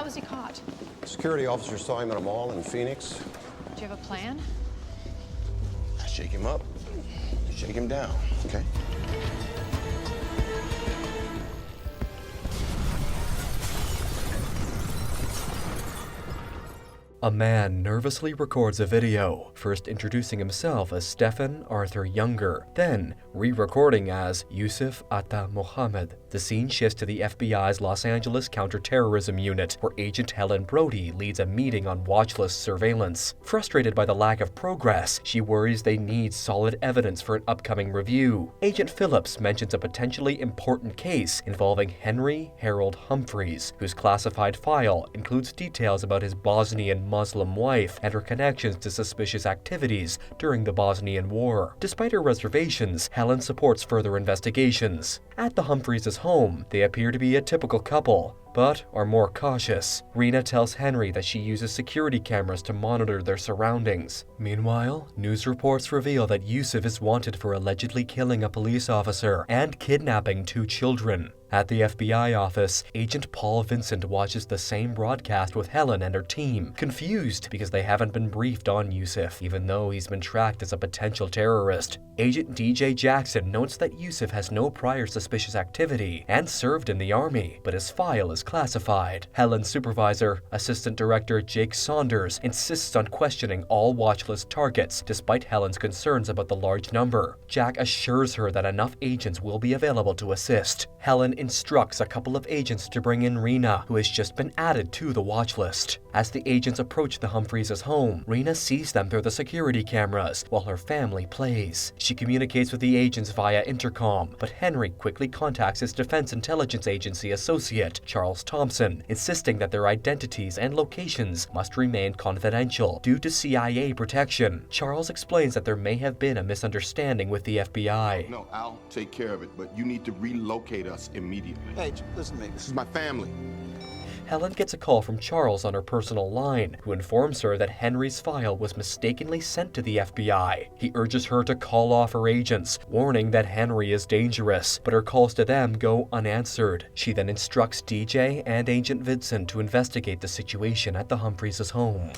How was he caught? Security officer saw him at a mall in Phoenix. Do you have a plan? I shake him up, you shake him down, okay? A man nervously records a video, first introducing himself as Stephen Arthur Younger, then re-recording as Yusuf Atta Mohammed. The scene shifts to the FBI's Los Angeles Counterterrorism Unit, where Agent Helen Brody leads a meeting on watchlist surveillance. Frustrated by the lack of progress, she worries they need solid evidence for an upcoming review. Agent Phillips mentions a potentially important case involving Henry Harold Humphreys, whose classified file includes details about his Bosnian Muslim wife and her connections to suspicious activities during the Bosnian War. Despite her reservations, Helen supports further investigations. At the Humphreys' home, they appear to be a typical couple, but are more cautious. Rena tells Henry that she uses security cameras to monitor their surroundings. Meanwhile, news reports reveal that Yusuf is wanted for allegedly killing a police officer and kidnapping 2 children. At the FBI office, Agent Paul Vincent watches the same broadcast with Helen and her team, confused because they haven't been briefed on Yusuf, even though he's been tracked as a potential terrorist. Agent DJ Jackson notes that Yusuf has no prior suspicious activity and served in the army, but his file is classified. Helen's supervisor, Assistant Director Jake Saunders, insists on questioning all watchlist targets, despite Helen's concerns about the large number. Jack assures her that enough agents will be available to assist. Helen instructs a couple of agents to bring in Rena, who has just been added to the watch list. As the agents approach the Humphreys' home, Rena sees them through the security cameras while her family plays. She communicates with the agents via intercom, but Henry quickly contacts his Defense Intelligence Agency associate, Charles Thompson, insisting that their identities and locations must remain confidential due to CIA protection. Charles explains that there may have been a misunderstanding with the FBI. No, I'll take care of it, but you need to relocate us immediately. Hey, listen to me, this is my family. Helen gets a call from Charles on her personal line, who informs her that Henry's file was mistakenly sent to the FBI. He urges her to call off her agents, warning that Henry is dangerous, but her calls to them go unanswered. She then instructs DJ and Agent Vincent to investigate the situation at the Humphreys' home.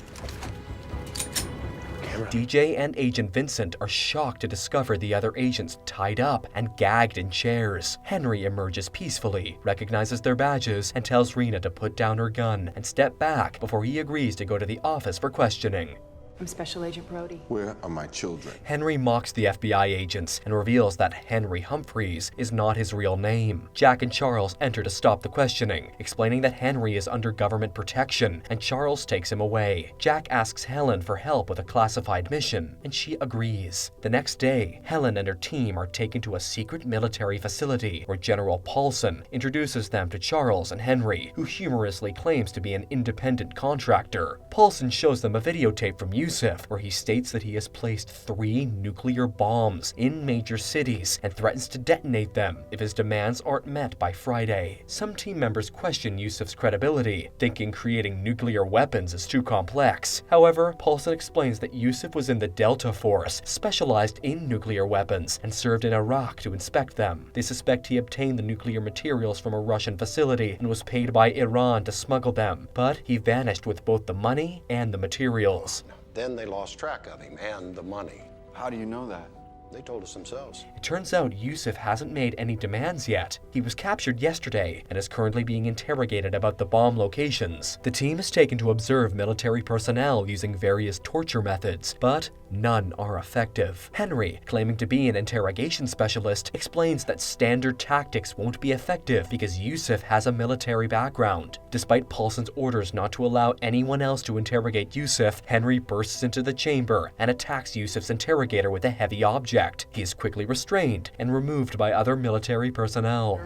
DJ and Agent Vincent are shocked to discover the other agents tied up and gagged in chairs. Henry emerges peacefully, recognizes their badges, and tells Rena to put down her gun and step back before he agrees to go to the office for questioning. I'm Special Agent Brody. Where are my children? Henry mocks the FBI agents and reveals that Henry Humphreys is not his real name. Jack and Charles enter to stop the questioning, explaining that Henry is under government protection, and Charles takes him away. Jack asks Helen for help with a classified mission, and she agrees. The next day, Helen and her team are taken to a secret military facility where General Paulson introduces them to Charles and Henry, who humorously claims to be an independent contractor. Paulson shows them a videotape from Yusuf, where he states that he has placed 3 nuclear bombs in major cities and threatens to detonate them if his demands aren't met by Friday. Some team members question Yusuf's credibility, thinking creating nuclear weapons is too complex. However, Paulson explains that Yusuf was in the Delta Force, specialized in nuclear weapons, and served in Iraq to inspect them. They suspect he obtained the nuclear materials from a Russian facility and was paid by Iran to smuggle them, but he vanished with both the money and the materials. Then they lost track of him and the money. How do you know that? They told us themselves. It turns out Yusuf hasn't made any demands yet. He was captured yesterday and is currently being interrogated about the bomb locations. The team is taken to observe military personnel using various torture methods, but none are effective. Henry, claiming to be an interrogation specialist, explains that standard tactics won't be effective because Yusuf has a military background. Despite Paulson's orders not to allow anyone else to interrogate Yusuf, Henry bursts into the chamber and attacks Yusuf's interrogator with a heavy object. He is quickly restrained and removed by other military personnel.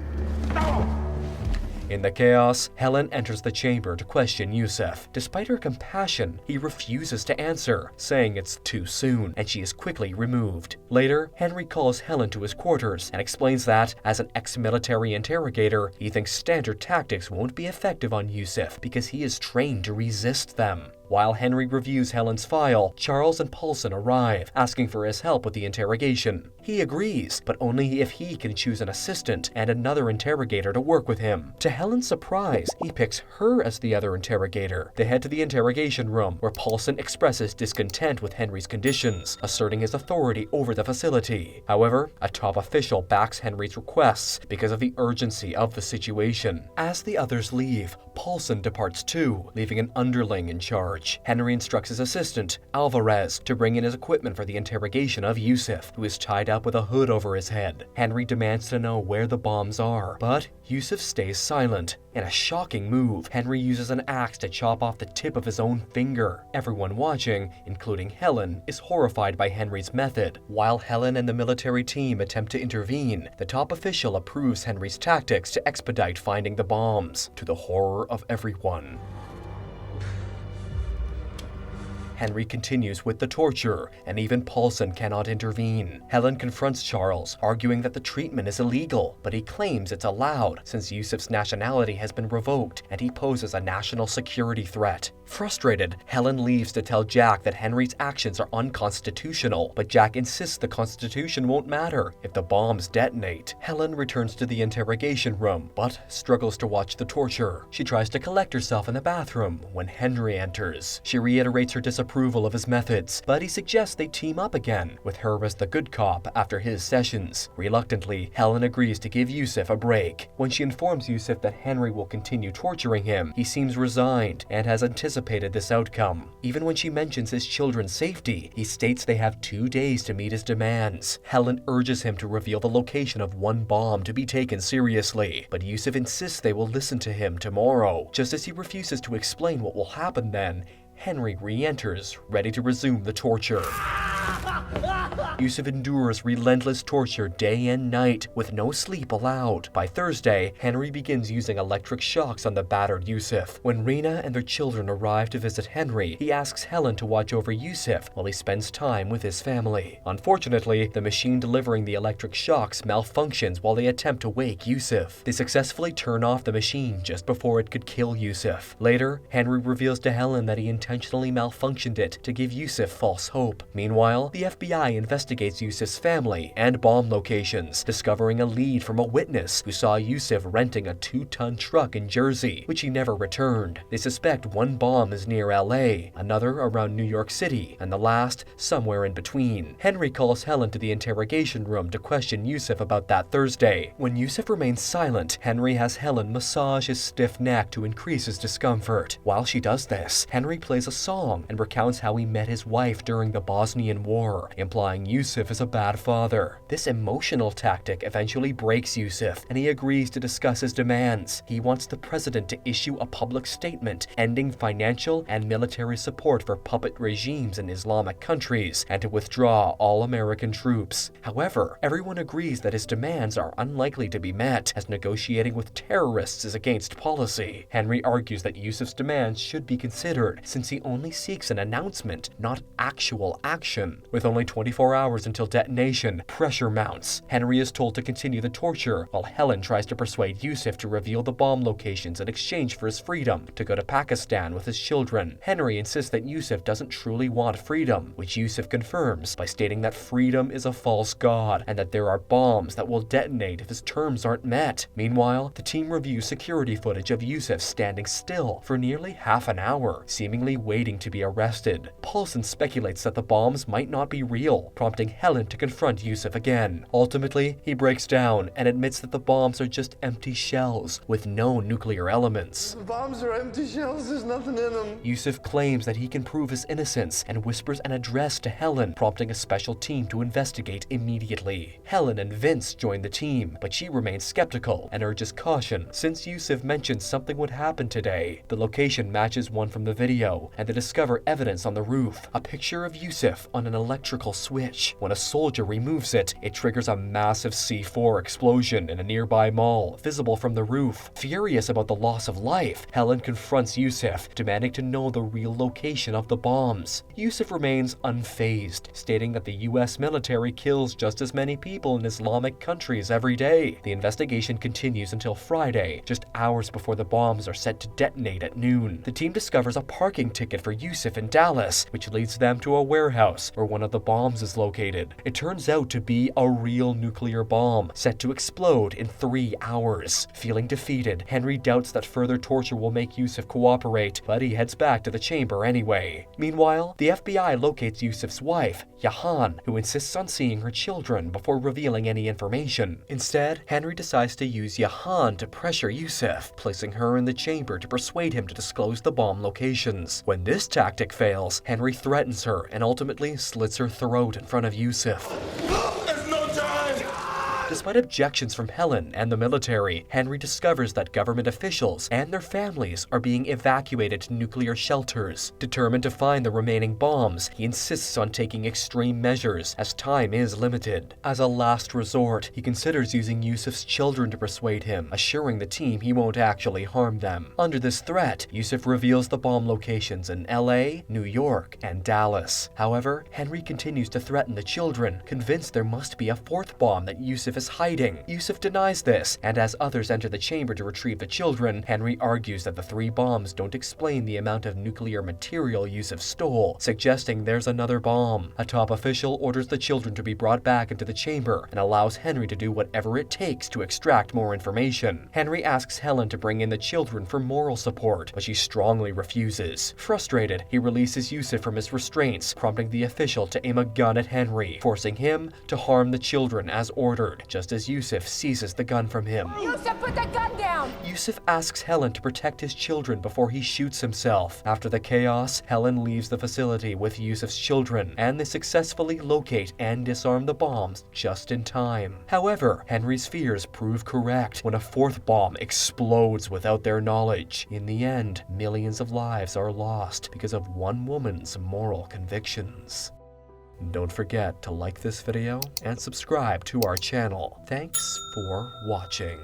In the chaos, Helen enters the chamber to question Yusuf. Despite her compassion, he refuses to answer, saying it's too soon, and she is quickly removed. Later, Henry calls Helen to his quarters and explains that, as an ex-military interrogator, he thinks standard tactics won't be effective on Yusuf because he is trained to resist them. While Henry reviews Helen's file, Charles and Paulson arrive, asking for his help with the interrogation. He agrees, but only if he can choose an assistant and another interrogator to work with him. To Helen's surprise, he picks her as the other interrogator. They head to the interrogation room, where Paulson expresses discontent with Henry's conditions, asserting his authority over the facility. However, a top official backs Henry's requests because of the urgency of the situation. As the others leave, Paulson departs too, leaving an underling in charge. Henry instructs his assistant, Alvarez, to bring in his equipment for the interrogation of Yusuf, who is tied up with a hood over his head. Henry demands to know where the bombs are, but Yusuf stays silent. In a shocking move, Henry uses an axe to chop off the tip of his own finger. Everyone watching, including Helen, is horrified by Henry's method. While Helen and the military team attempt to intervene, the top official approves Henry's tactics to expedite finding the bombs, to the horror of everyone. Henry continues with the torture, and even Paulson cannot intervene. Helen confronts Charles, arguing that the treatment is illegal, but he claims it's allowed since Yusuf's nationality has been revoked and he poses a national security threat. Frustrated, Helen leaves to tell Jack that Henry's actions are unconstitutional, but Jack insists the Constitution won't matter if the bombs detonate. Helen returns to the interrogation room, but struggles to watch the torture. She tries to collect herself in the bathroom when Henry enters. She reiterates her disapproval of his methods, but he suggests they team up again, with her as the good cop after his sessions. Reluctantly, Helen agrees to give Yusuf a break. When she informs Yusuf that Henry will continue torturing him, he seems resigned and has anticipated this outcome. Even when she mentions his children's safety, he states they have 2 days to meet his demands. Helen urges him to reveal the location of one bomb to be taken seriously, but Yusuf insists they will listen to him tomorrow. Just as he refuses to explain what will happen then, Henry re-enters, ready to resume the torture. Yusuf endures relentless torture day and night, with no sleep allowed. By Thursday, Henry begins using electric shocks on the battered Yusuf. When Rena and their children arrive to visit Henry, he asks Helen to watch over Yusuf while he spends time with his family. Unfortunately, the machine delivering the electric shocks malfunctions while they attempt to wake Yusuf. They successfully turn off the machine just before it could kill Yusuf. Later, Henry reveals to Helen that he intentionally malfunctioned it to give Yusuf false hope. Meanwhile, the FBI investigates Yusuf's family and bomb locations, discovering a lead from a witness who saw Yusuf renting a 2-ton truck in Jersey, which he never returned. They suspect one bomb is near LA, another around New York City, and the last somewhere in between. Henry calls Helen to the interrogation room to question Yusuf about that Thursday. When Yusuf remains silent, Henry has Helen massage his stiff neck to increase his discomfort. While she does this, Henry plays a song and recounts how he met his wife during the Bosnian War, implying Yusuf is a bad father. This emotional tactic eventually breaks Yusuf, and he agrees to discuss his demands. He wants the president to issue a public statement ending financial and military support for puppet regimes in Islamic countries, and to withdraw all American troops. However, everyone agrees that his demands are unlikely to be met, as negotiating with terrorists is against policy. Henry argues that Yusuf's demands should be considered, since he only seeks an announcement, not actual action. With only 24 hours until detonation, pressure mounts. Henry is told to continue the torture, while Helen tries to persuade Yusuf to reveal the bomb locations in exchange for his freedom to go to Pakistan with his children. Henry insists that Yusuf doesn't truly want freedom, which Yusuf confirms by stating that freedom is a false god and that there are bombs that will detonate if his terms aren't met. Meanwhile, the team reviews security footage of Yusuf standing still for nearly half an hour, seemingly waiting to be arrested. Paulson speculates that the bombs might not be real, prompting Helen to confront Yusuf again. Ultimately, he breaks down and admits that the bombs are just empty shells with no nuclear elements. The bombs are empty shells, there's nothing in them. Yusuf claims that he can prove his innocence and whispers an address to Helen, prompting a special team to investigate immediately. Helen and Vince join the team, but she remains skeptical and urges caution since Yusuf mentions something would happen today. The location matches one from the video, and they discover evidence on the roof, a picture of Yusuf on an electric electrical switch. When a soldier removes it, it triggers a massive C4 explosion in a nearby mall, visible from the roof. Furious about the loss of life, Helen confronts Yusuf, demanding to know the real location of the bombs. Yusuf remains unfazed, stating that the US military kills just as many people in Islamic countries every day. The investigation continues until Friday, just hours before the bombs are set to detonate at noon. The team discovers a parking ticket for Yusuf in Dallas, which leads them to a warehouse where one of the bombs is located. It turns out to be a real nuclear bomb, set to explode in 3 hours. Feeling defeated, Henry doubts that further torture will make Yusuf cooperate, but he heads back to the chamber anyway. Meanwhile, the FBI locates Yusuf's wife, Yahan, who insists on seeing her children before revealing any information. Instead, Henry decides to use Yahan to pressure Yusuf, placing her in the chamber to persuade him to disclose the bomb locations. When this tactic fails, Henry threatens her and ultimately slits her throat in front of Yusuf. Despite objections from Helen and the military, Henry discovers that government officials and their families are being evacuated to nuclear shelters. Determined to find the remaining bombs, he insists on taking extreme measures as time is limited. As a last resort, he considers using Yusuf's children to persuade him, assuring the team he won't actually harm them. Under this threat, Yusuf reveals the bomb locations in LA, New York, and Dallas. However, Henry continues to threaten the children, convinced there must be a fourth bomb that Yusuf is hiding. Yusuf denies this, and as others enter the chamber to retrieve the children, Henry argues that the 3 bombs don't explain the amount of nuclear material Yusuf stole, suggesting there's another bomb. A top official orders the children to be brought back into the chamber and allows Henry to do whatever it takes to extract more information. Henry asks Helen to bring in the children for moral support, but she strongly refuses. Frustrated, he releases Yusuf from his restraints, prompting the official to aim a gun at Henry, forcing him to harm the children as ordered, just as Yusuf seizes the gun from him. Yusuf, put that gun down! Yusuf asks Helen to protect his children before he shoots himself. After the chaos, Helen leaves the facility with Yusuf's children, and they successfully locate and disarm the bombs just in time. However, Henry's fears prove correct when a 4th bomb explodes without their knowledge. In the end, millions of lives are lost because of one woman's moral convictions. Don't forget to like this video and subscribe to our channel. Thanks for watching.